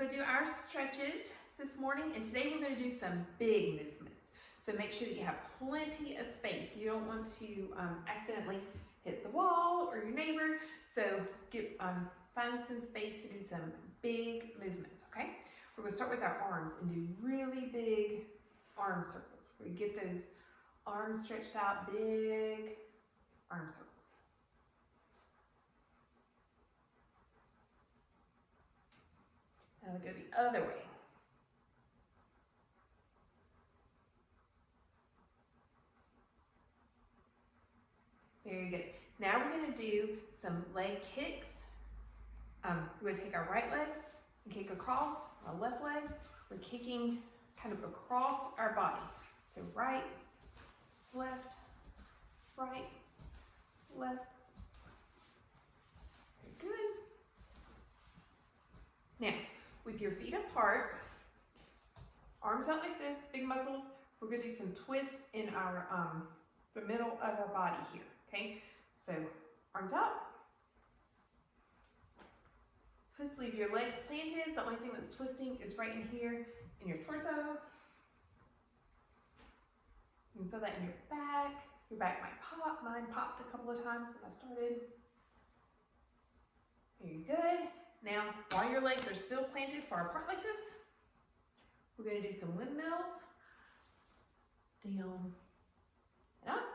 going to do our stretches this morning, and today we're going to do some big movements. So make sure that you have plenty of space. You don't want to accidentally hit the wall or your neighbor. So find some space to do some big movements, okay? We're going to start with our arms and do really big arm circles. We get those arms stretched out, big arm circles. Now we'll go the other way. Very good. Now we're going to do some leg kicks. We're going to take our right leg and kick across our left leg. We're kicking kind of across our body. So right, left, right, left. Very good. Now, with your feet apart, arms out like this, big muscles, we're going to do some twists in our the middle of our body here, okay? So, arms out. Twist, leave your legs planted. The only thing that's twisting is right in here in your torso. You can feel that in your back. Your back might pop. Mine popped a couple of times when I started. Very good. Now, while your legs are still planted far apart like this, we're going to do some windmills. Down and up.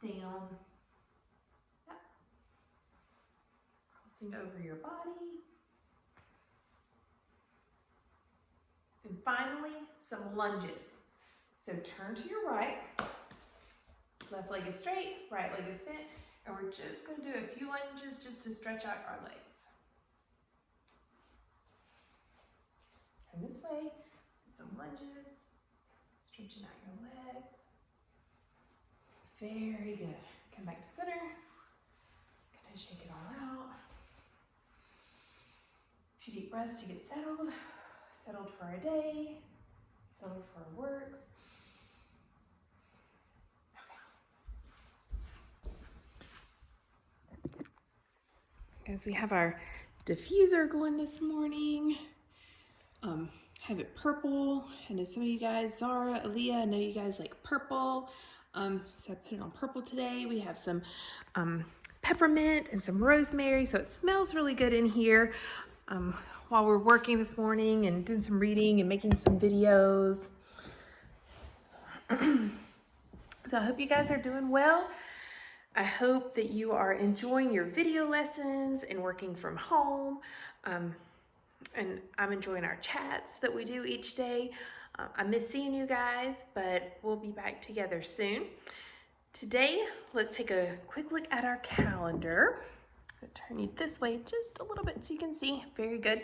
Down, up. Crossing over your body. And finally, some lunges. So turn to your right. Left leg is straight, right leg is bent. And we're just going to do a few lunges just to stretch out our legs. Turn this way, some lunges, stretching out your legs. Very good. Come back to center. Kind of shake it all out. A few deep breaths to get settled. Settled for our day. Settled for our works. Okay. Guys, we have our diffuser going this morning. Have it purple. I know some of you guys, Zara, Aaliyah, I know you guys like purple. So I put it on purple today. We have some peppermint and some rosemary, so it smells really good in here while we're working this morning and doing some reading and making some videos. So I hope you guys are doing well. I hope that you are enjoying your video lessons and working from home. And I'm enjoying our chats that we do each day. I miss seeing you guys, but we'll be back together soon. Today, let's take a quick look at our calendar. I'm going to turn you this way just a little bit so you can see. Very good.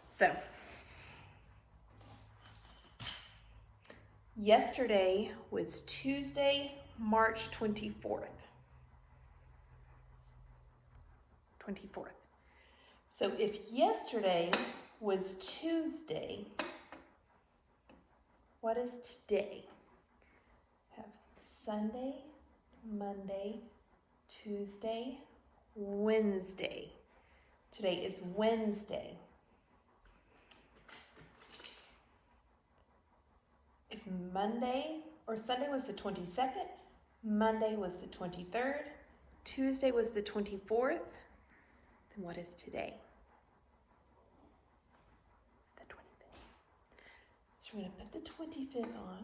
So, yesterday was Tuesday, March 24th. So if yesterday was Tuesday, what is today? We have Sunday, Monday, Tuesday, Wednesday. Today is Wednesday. If Monday or Sunday was the 22nd, Monday was the 23rd, Tuesday was the 24th, then what is today? It's the 25th. So we're going to put the 25th on.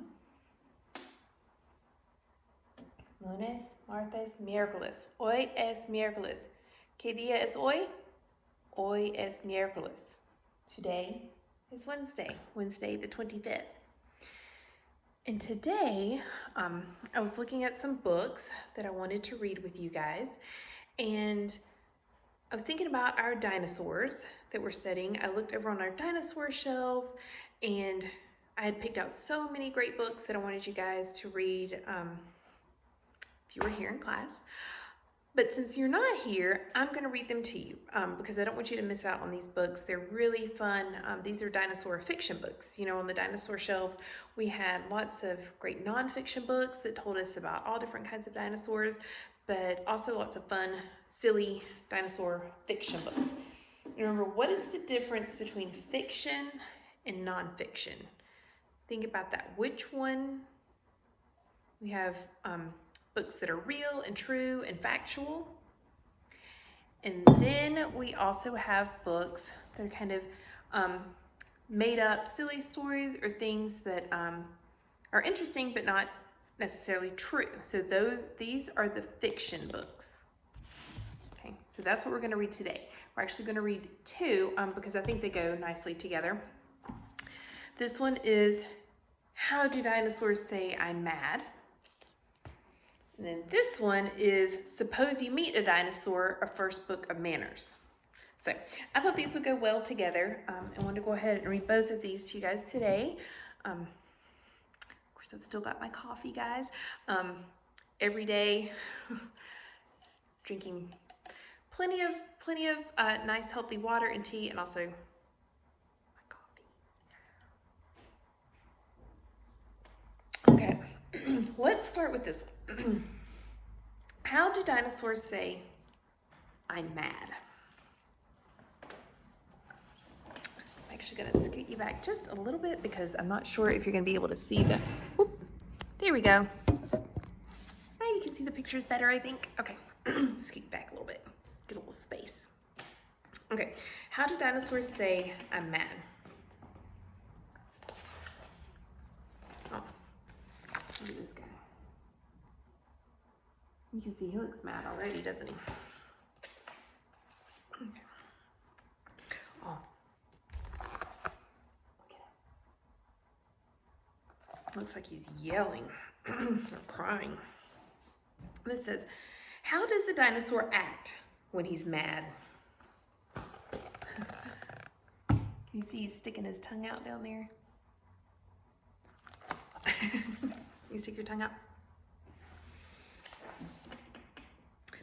Lunes, martes, miércoles. Hoy es miércoles. ¿Qué día es hoy? Hoy es miércoles. Today is Wednesday. Wednesday the 25th. And today, I was looking at some books that I wanted to read with you guys. And I was thinking about our dinosaurs that we're studying. I looked over on our dinosaur shelves and I had picked out so many great books that I wanted you guys to read if you were here in class. But since you're not here, I'm going to read them to you because I don't want you to miss out on these books. They're really fun. These are dinosaur fiction books. You know, on the dinosaur shelves, we had lots of great nonfiction books that told us about all different kinds of dinosaurs, but also lots of fun, silly dinosaur fiction books. Remember, what is the difference between fiction and nonfiction? Think about that. Which one? We have books that are real and true and factual. And then we also have books that are kind of made up silly stories or things that are interesting but not necessarily true. So these are the fiction books. Okay, so that's what we're going to read today. We're actually going to read two because I think they go nicely together. This one is How Do Dinosaurs Say I'm Mad? And then this one is Suppose You Meet a Dinosaur, a First Book of Manners. So I thought these would go well together. I wanted to go ahead and read both of these to you guys today. Of course, I've still got my coffee, guys. Every day, drinking plenty of nice healthy water and tea, and also my coffee. Okay, let's start with this one. How do dinosaurs say I'm mad? I'm actually going to scoot you back just a little bit because I'm not sure if you're going to be able to see the, whoop, there we go. Now you can see the pictures better, I think. Okay, scoot back a little bit, get a little space. Okay, how do dinosaurs say I'm mad? Oh, look at this guy. You can see he looks mad already, doesn't he? Okay. Oh. Looks like he's yelling or crying. This says, how does a dinosaur act when he's mad? Can you see he's sticking his tongue out down there? You stick your tongue out?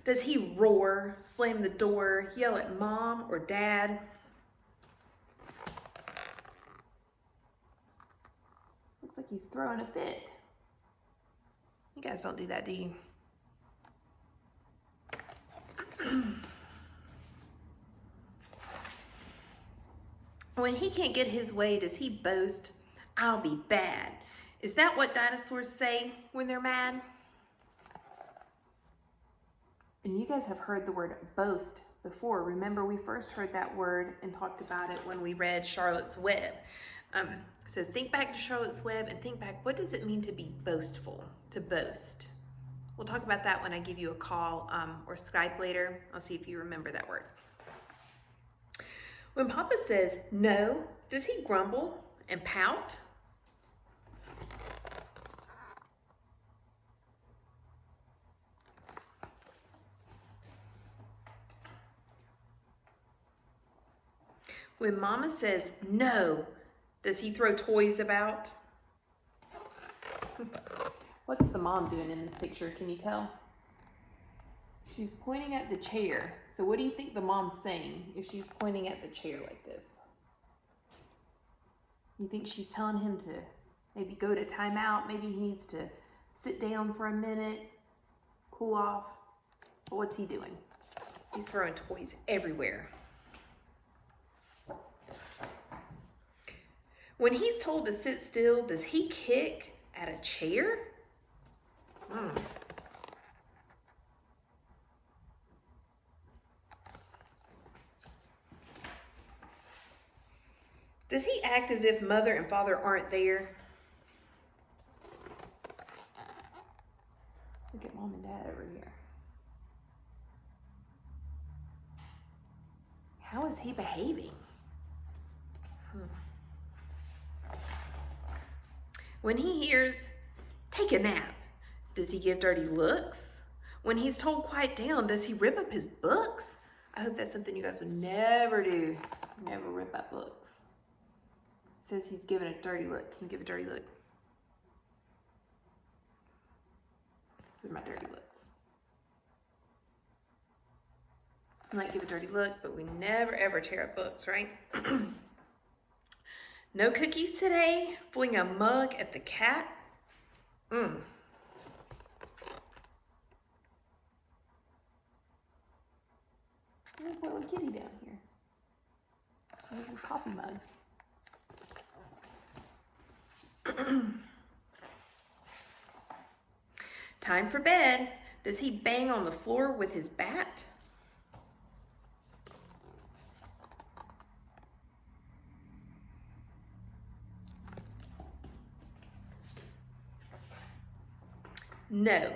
Does he roar, slam the door, yell at mom or dad? Looks like he's throwing a fit. You guys don't do that, do you? When he can't get his way, does he boast, I'll be bad? Is that what dinosaurs say when they're mad? And you guys have heard the word boast before. Remember, we first heard that word and talked about it when we read Charlotte's Web. So think back to Charlotte's Web and think back, what does it mean to be boastful, to boast? We'll talk about that when I give you a call or Skype later. I'll see if you remember that word. When Papa says no, does he grumble and pout? When Mama says no, does he throw toys about? What's the mom doing in this picture? Can you tell? She's pointing at the chair. So what do you think the mom's saying if she's pointing at the chair like this? You think she's telling him to maybe go to timeout? Maybe he needs to sit down for a minute, cool off? But what's he doing? He's throwing toys everywhere. When he's told to sit still, does he kick at a chair? Does he act as if mother and father aren't there? Look at mom and dad over here. How is he behaving? When he hears, take a nap, does he give dirty looks? When he's told quiet down, does he rip up his books? I hope that's something you guys would never do. Never rip up books. It says he's giving a dirty look. Can you give a dirty look? With my dirty looks. I might give a dirty look, but we never ever tear up books, right? No cookies today? Fling a mug at the cat? Look at little kitty down here. There's his coffee mug. Time for bed. Does he bang on the floor with his bat? No,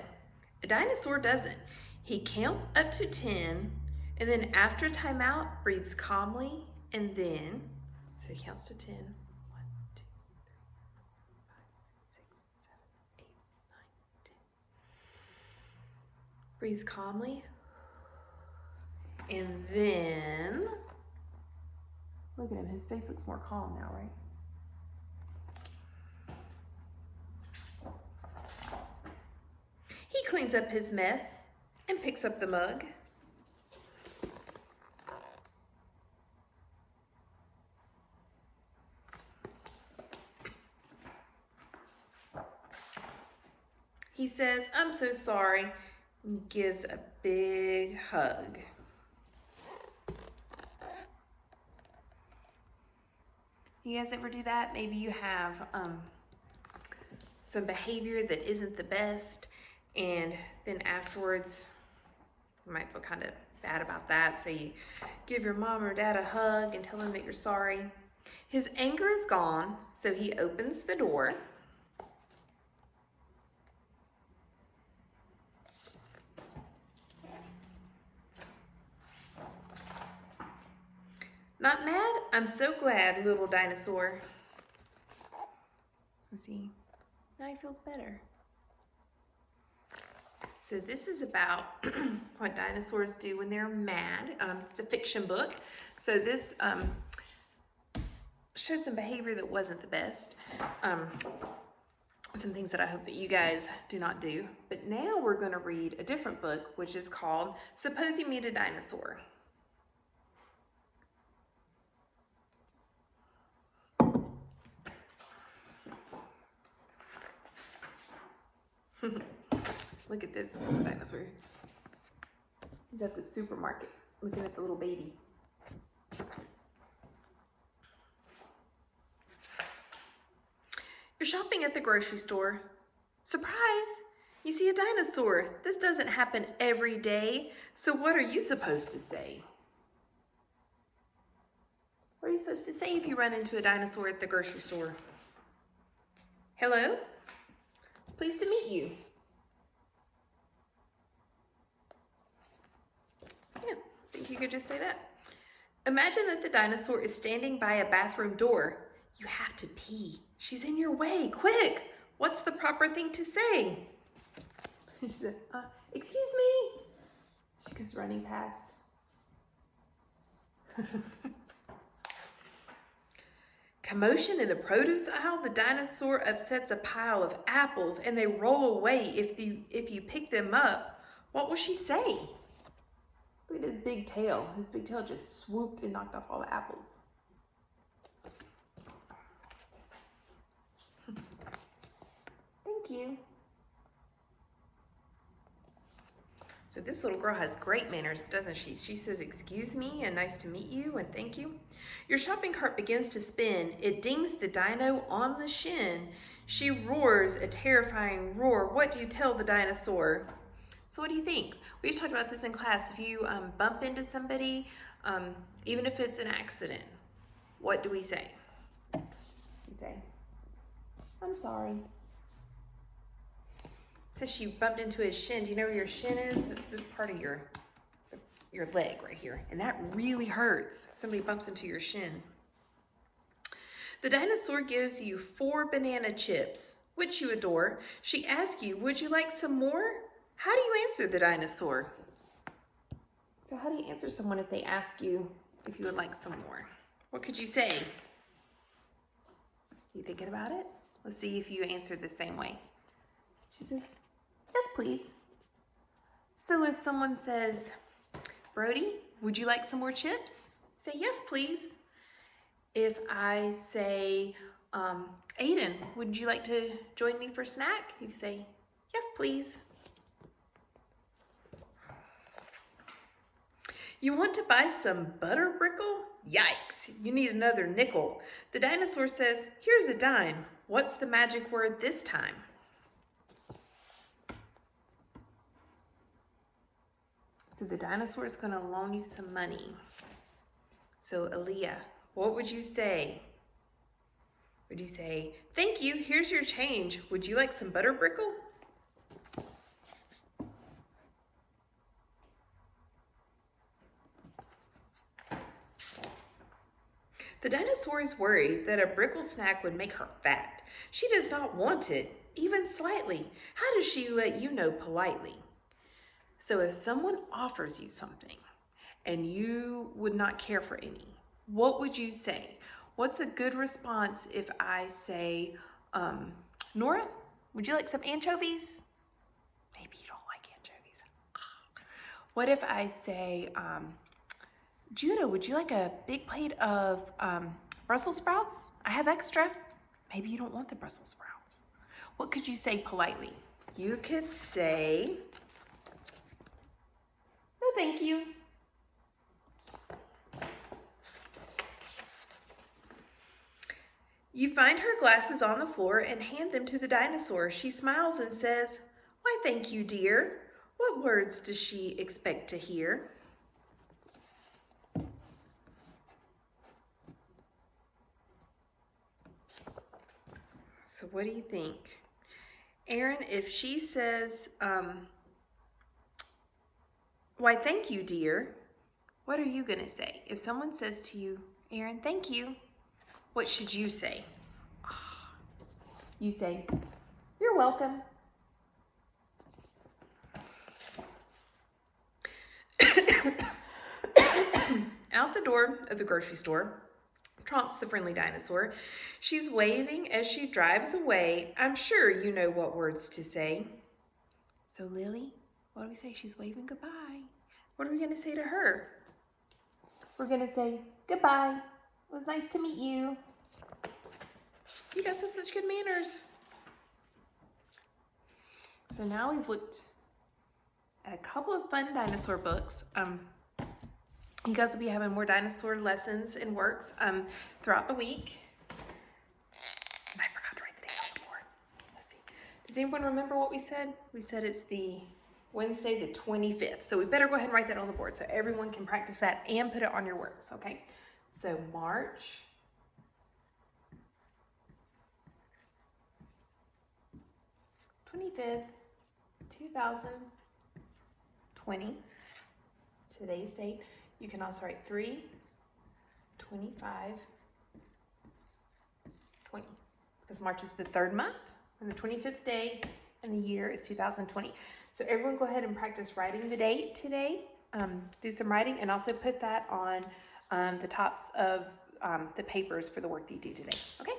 a dinosaur doesn't. He counts up to 10, and then after timeout, breathes calmly, and then, so he counts to 10. 1, 2, 3, 4, 5, 6, 7, 8, 9, 10. Breathes calmly, and then, look at him, his face looks more calm now, right? He cleans up his mess and picks up the mug. He says, "I'm so sorry," and gives a big hug. You guys ever do that? Maybe you have some behavior that isn't the best, and then afterwards you might feel kind of bad about that, so you give your mom or dad a hug and tell them that you're sorry. His anger is gone, so he opens the door. Not mad? I'm so glad, little dinosaur. Let's see. Now he feels better. So this is about what dinosaurs do when they're mad. It's a fiction book. So this showed some behavior that wasn't the best. Some things that I hope that you guys do not do. But now we're going to read a different book, which is called Suppose You Meet a Dinosaur. Look at this dinosaur. He's at the supermarket looking at the little baby. You're shopping at the grocery store. Surprise! You see a dinosaur. This doesn't happen every day. So what are you supposed to say? What are you supposed to say if you run into a dinosaur at the grocery store? Hello? Pleased to meet you. Yeah, I think you could just say that. Imagine that the dinosaur is standing by a bathroom door. You have to pee. She's in your way. Quick! What's the proper thing to say? She said, excuse me. She goes running past. Commotion in the produce aisle. The dinosaur upsets a pile of apples and they roll away if you pick them up. What will she say? Look at his big tail. His big tail just swooped and knocked off all the apples. Thank you. So this little girl has great manners, doesn't she? She says, excuse me, and nice to meet you, and thank you. Your shopping cart begins to spin. It dings the dino on the shin. She roars a terrifying roar. What do you tell the dinosaur? So what do you think? We've talked about this in class. If you bump into somebody, even if it's an accident, what do we say? We say, I'm sorry. Says she bumped into his shin. Do you know where your shin is? It's this part of your leg right here. And that really hurts if somebody bumps into your shin. The dinosaur gives you 4 banana chips, which you adore. She asks you, would you like some more? How do you answer the dinosaur? So how do you answer someone if they ask you if you would like some more? What could you say? You thinking about it? Let's see if you answered the same way. She says, yes, please. So if someone says, Brody, would you like some more chips? Say, yes, please. If I say, Aiden, would you like to join me for a snack? You say, yes, please. You want to buy some butter brickle? Yikes, you need another nickel. The dinosaur says, here's a dime. What's the magic word this time? So the dinosaur is going to loan you some money. So Aaliyah, what would you say? Would you say, thank you, here's your change. Would you like some butter brickle? The dinosaur is worried that a brickle snack would make her fat. She does not want it, even slightly. How does she let you know politely? So if someone offers you something and you would not care for any, what would you say? What's a good response if I say, Nora, would you like some anchovies? Maybe you don't like anchovies. What if I say, Judah, would you like a big plate of Brussels sprouts? I have extra. Maybe you don't want the Brussels sprouts. What could you say politely? You could say, no, thank you. You find her glasses on the floor and hand them to the dinosaur. She smiles and says, why, thank you, dear. What words does she expect to hear? So what do you think? Aaron, if she says, why, thank you, dear, what are you going to say? If someone says to you, Aaron, thank you, what should you say? You say, you're welcome. Out the door of the grocery store tromps the friendly dinosaur. She's waving as she drives away. I'm sure you know what words to say. So Lily, what do we say? She's waving goodbye. What are we going to say to her? We're going to say, goodbye. It was nice to meet you. You guys have such good manners. So now we've looked at a couple of fun dinosaur books. You guys will be having more dinosaur lessons and works throughout the week. I forgot to write the date on the board. Let's see. Does anyone remember what we said? We said it's the Wednesday the 25th. So we better go ahead and write that on the board so everyone can practice that and put it on your works, okay? So March 25th, 2020. Today's date. You can also write 3/25/20 because March is the third month and the 25th day and the year is 2020. So everyone go ahead and practice writing the date today. Do some writing and also put that on the tops of the papers for the work that you do today. Okay?